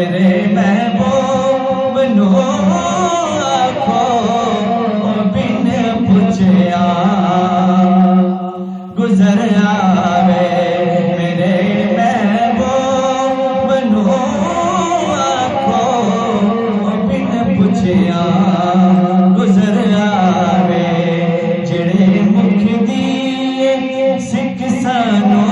मेरे महबूब नो आखो बिन पुछया गुजर आवे। मेरे महबूब नो आखो बिन पुछया गुजर आवे। जेड़े मुख दी सिख सानू